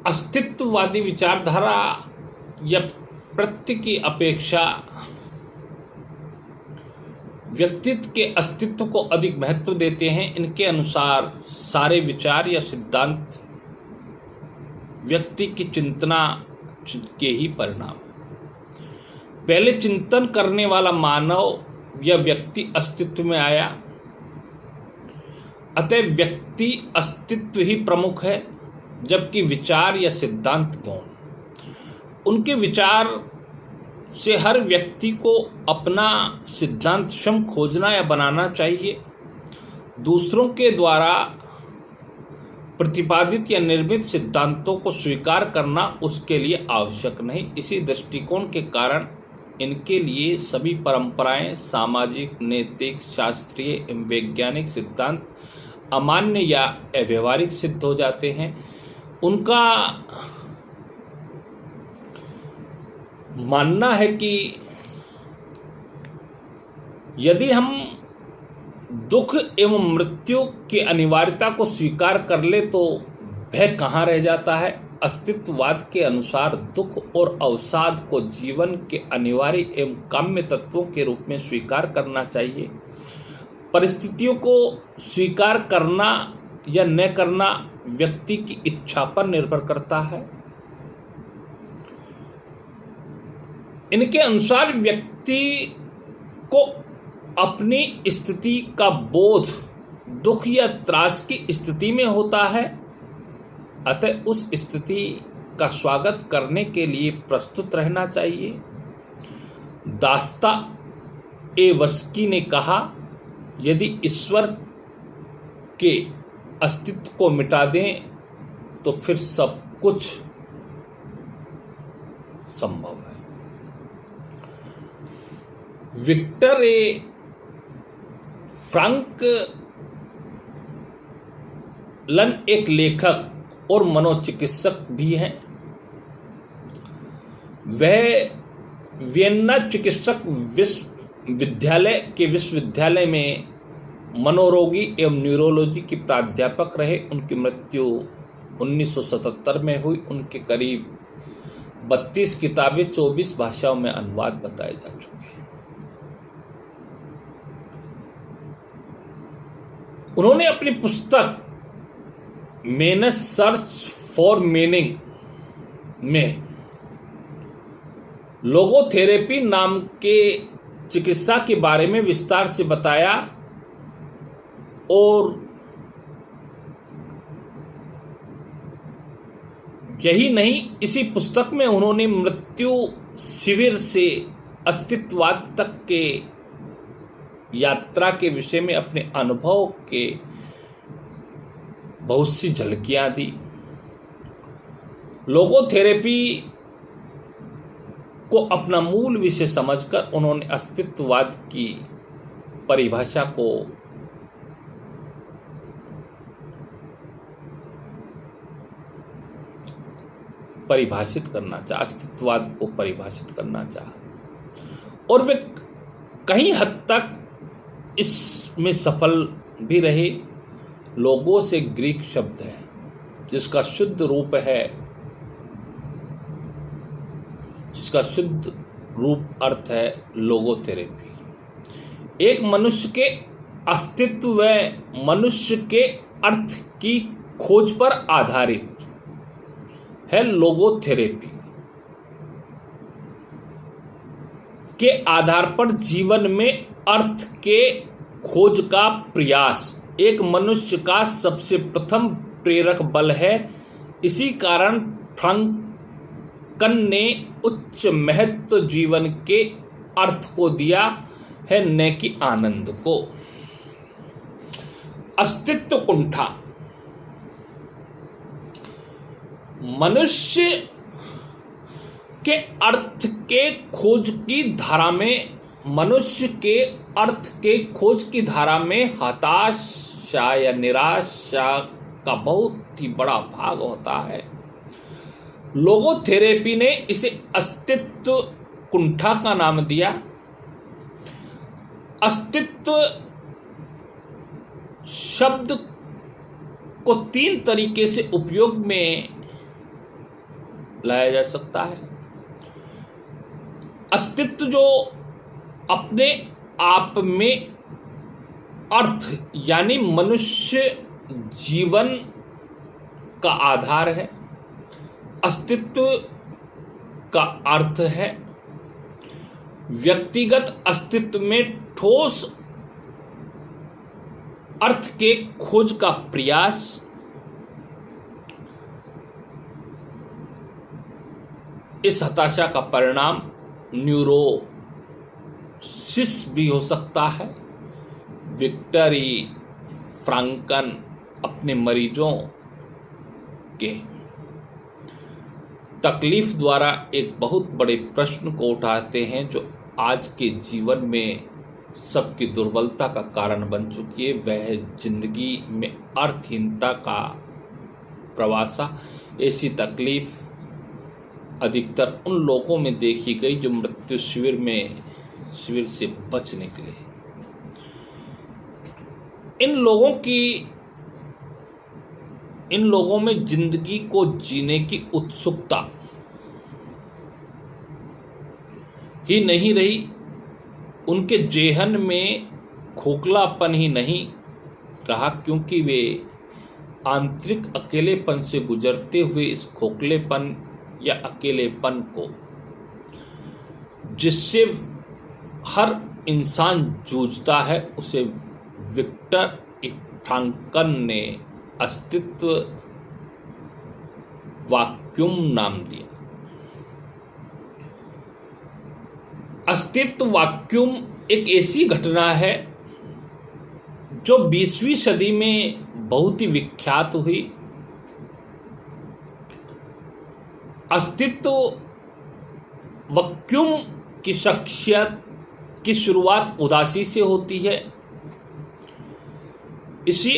अस्तित्ववादी विचारधारा या प्रत्यय की अपेक्षा व्यक्तित्व के अस्तित्व को अधिक महत्व देते हैं। इनके अनुसार सारे विचार या सिद्धांत व्यक्ति की चिंतना के ही परिणाम। पहले चिंतन करने वाला मानव या व्यक्ति अस्तित्व में आया, अतः व्यक्ति अस्तित्व ही प्रमुख है, जबकि विचार या सिद्धांत गौण। उनके विचार से हर व्यक्ति को अपना सिद्धांत स्वयं खोजना या बनाना चाहिए। दूसरों के द्वारा प्रतिपादित या निर्मित सिद्धांतों को स्वीकार करना उसके लिए आवश्यक नहीं। इसी दृष्टिकोण के कारण इनके लिए सभी परंपराएं, सामाजिक, नैतिक, शास्त्रीय एवं वैज्ञानिक सिद्धांत अमान्य या अव्यवहारिक सिद्ध हो जाते हैं। उनका मानना है कि यदि हम दुख एवं मृत्यु की अनिवार्यता को स्वीकार कर ले तो भय कहाँ रह जाता है। अस्तित्ववाद के अनुसार दुख और अवसाद को जीवन के अनिवार्य एवं काम्य तत्वों के रूप में स्वीकार करना चाहिए। परिस्थितियों को स्वीकार करना या न करना व्यक्ति की इच्छा पर निर्भर करता है। इनके अनुसार व्यक्ति को अपनी स्थिति का बोध दुख या त्रास की स्थिति में होता है, अतः उस स्थिति का स्वागत करने के लिए प्रस्तुत रहना चाहिए। दास्ताएवस्की ने कहा, यदि ईश्वर के अस्तित्व को मिटा दें तो फिर सब कुछ संभव है। विक्टर ए फ्रांकलन एक लेखक और मनोचिकित्सक भी हैं। वह वियन्ना चिकित्सक विश्वविद्यालय में मनोरोगी एवं न्यूरोलॉजी की प्राध्यापक रहे। उनकी मृत्यु 1977 में हुई। उनके करीब 32 किताबें 24 भाषाओं में अनुवाद बताए जा चुके हैं। उन्होंने अपनी पुस्तक मेनस सर्च फॉर मीनिंग में लोगोथेरेपी नाम के चिकित्सा के बारे में विस्तार से बताया और यही नहीं, इसी पुस्तक में उन्होंने मृत्यु शिविर से अस्तित्ववाद तक के यात्रा के विषय में अपने अनुभव के बहुत सी झलकियां दी। लोगोथेरेपी को अपना मूल विषय समझकर उन्होंने अस्तित्ववाद की परिभाषा को परिभाषित करना चाहा, अस्तित्ववाद को परिभाषित करना चाहा और वे कहीं हद तक इसमें सफल भी रहे। लोगो से ग्रीक शब्द है जिसका शुद्ध रूप अर्थ है लोगोथेरेपी। एक मनुष्य के अस्तित्व व मनुष्य के अर्थ की खोज पर आधारित है। लोगोथेरेपी के आधार पर जीवन में अर्थ के खोज का प्रयास एक मनुष्य का सबसे प्रथम प्रेरक बल है। इसी कारण फ्रांकन ने उच्च महत्व जीवन के अर्थ को दिया है, न कि आनंद को। अस्तित्व कुंठा मनुष्य के अर्थ के खोज की धारा में हताशा या निराशा का बहुत ही बड़ा भाग होता है। लोगोथेरेपी ने इसे अस्तित्व कुंठा का नाम दिया। अस्तित्व शब्द को तीन तरीके से उपयोग में लाया जा सकता है। अस्तित्व जो अपने आप में अर्थ यानी मनुष्य जीवन का आधार है। अस्तित्व का अर्थ है व्यक्तिगत अस्तित्व में ठोस अर्थ के खोज का प्रयास। इस हताशा का परिणाम न्यूरोसिस भी हो सकता है। विक्टर फ्रांकन अपने मरीजों के तकलीफ द्वारा एक बहुत बड़े प्रश्न को उठाते हैं जो आज के जीवन में सबकी दुर्बलता का कारण बन चुकी है। वह है जिंदगी में अर्थहीनता का प्रवासा। ऐसी तकलीफ अधिकतर उन लोगों में देखी गई जो मृत्यु शिविर से बच निकले। इन लोगों में जिंदगी को जीने की उत्सुकता ही नहीं रही। उनके जेहन में खोखलापन ही नहीं रहा, क्योंकि वे आंतरिक अकेलेपन से गुजरते हुए इस खोखलेपन या अकेलेपन को, जिससे हर इंसान जूझता है, उसे विक्टर फ्रांकन ने अस्तित्व वाक्यूम नाम दिया। अस्तित्व वाक्यूम एक ऐसी घटना है जो 20वीं सदी में बहुत ही विख्यात हुई। अस्तित्व वैक्यूम की शख्सियत की शुरुआत उदासी से होती है। इसी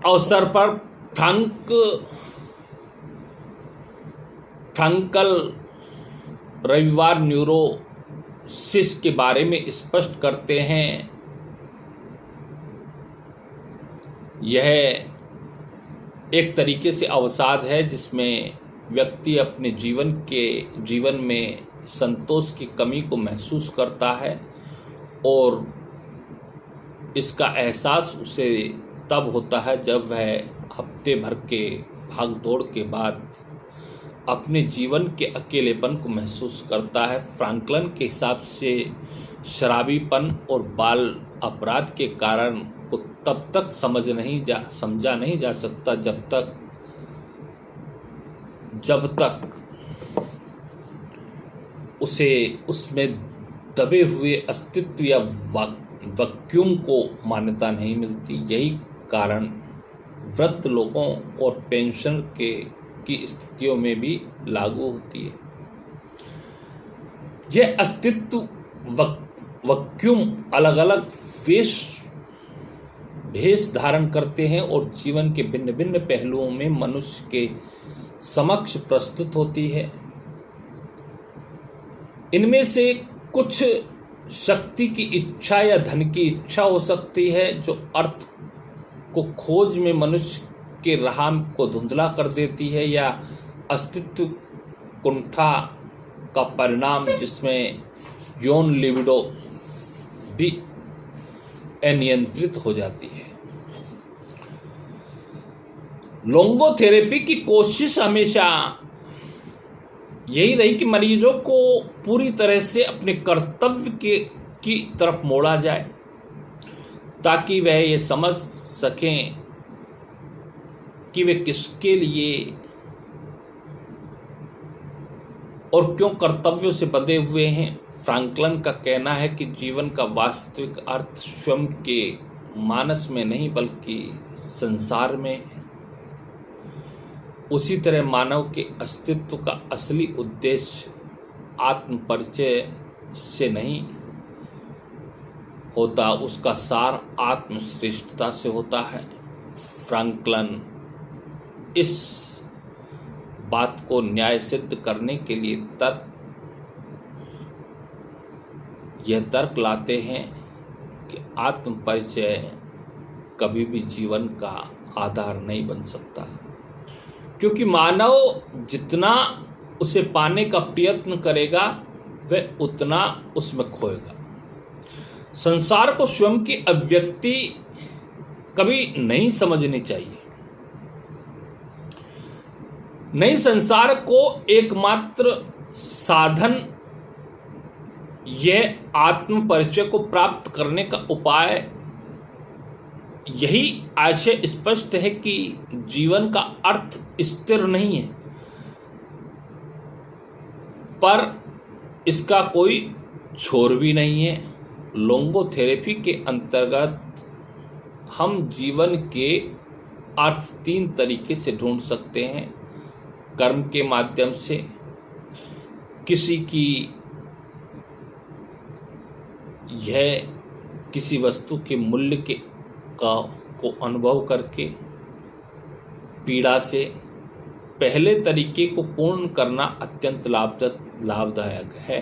अवसर पर फ्रांकल रविवार न्यूरोसिस के बारे में स्पष्ट करते हैं। यह एक तरीके से अवसाद है जिसमें व्यक्ति अपने जीवन में संतोष की कमी को महसूस करता है, और इसका एहसास उसे तब होता है जब वह हफ्ते भर के भागदौड़ के बाद अपने जीवन के अकेलेपन को महसूस करता है। फ्रांकलन के हिसाब से शराबीपन और बाल अपराध के कारण को तब तक समझा नहीं जा सकता जब तक उसे उसमें दबे हुए अस्तित्व या वैक्यूम को मान्यता नहीं मिलती। यही कारण वृद्ध लोगों और पेंशन की स्थितियों में भी लागू होती है। यह अस्तित्व वैक्यूम अलग अलग भेष धारण करते हैं और जीवन के भिन्न भिन्न पहलुओं में मनुष्य के समक्ष प्रस्तुत होती है। इनमें से कुछ शक्ति की इच्छा या धन की इच्छा हो सकती है जो अर्थ को खोज में मनुष्य के राह को धुंधला कर देती है, या अस्तित्व कुंठा का परिणाम जिसमें यौन लिबिडो भी अनियंत्रित हो जाती है। लोंगोथेरेपी की कोशिश हमेशा यही रही कि मरीजों को पूरी तरह से अपने कर्तव्य की तरफ मोड़ा जाए, ताकि वह ये समझ सकें कि वे किसके लिए और क्यों कर्तव्यों से बंधे हुए हैं। फ्रांकलन का कहना है कि जीवन का वास्तविक अर्थ स्वयं के मानस में नहीं बल्कि संसार में है। उसी तरह मानव के अस्तित्व का असली उद्देश्य आत्म परिचय से नहीं होता, उसका सार आत्मश्रेष्ठता से होता है। फ्रांकलन इस बात को न्याय सिद्ध करने के लिए यह तर्क लाते हैं कि आत्म परिचय कभी भी जीवन का आधार नहीं बन सकता, क्योंकि मानव जितना उसे पाने का प्रयत्न करेगा वह उतना उसमें खोएगा। संसार को स्वयं की अभिव्यक्ति कभी नहीं समझनी चाहिए। नहीं, संसार को एकमात्र साधन यह आत्म परिचय को प्राप्त करने का उपाय, यही आशय स्पष्ट है कि जीवन का अर्थ स्थिर नहीं है, पर इसका कोई छोर भी नहीं है। लोंगोथेरेपी के अंतर्गत हम जीवन के अर्थ 3 तरीके से ढूंढ सकते हैं। कर्म के माध्यम से, किसी की यह किसी वस्तु के मूल्य को अनुभव करके, पीड़ा से। पहले तरीके को पूर्ण करना अत्यंत लाभदायक है।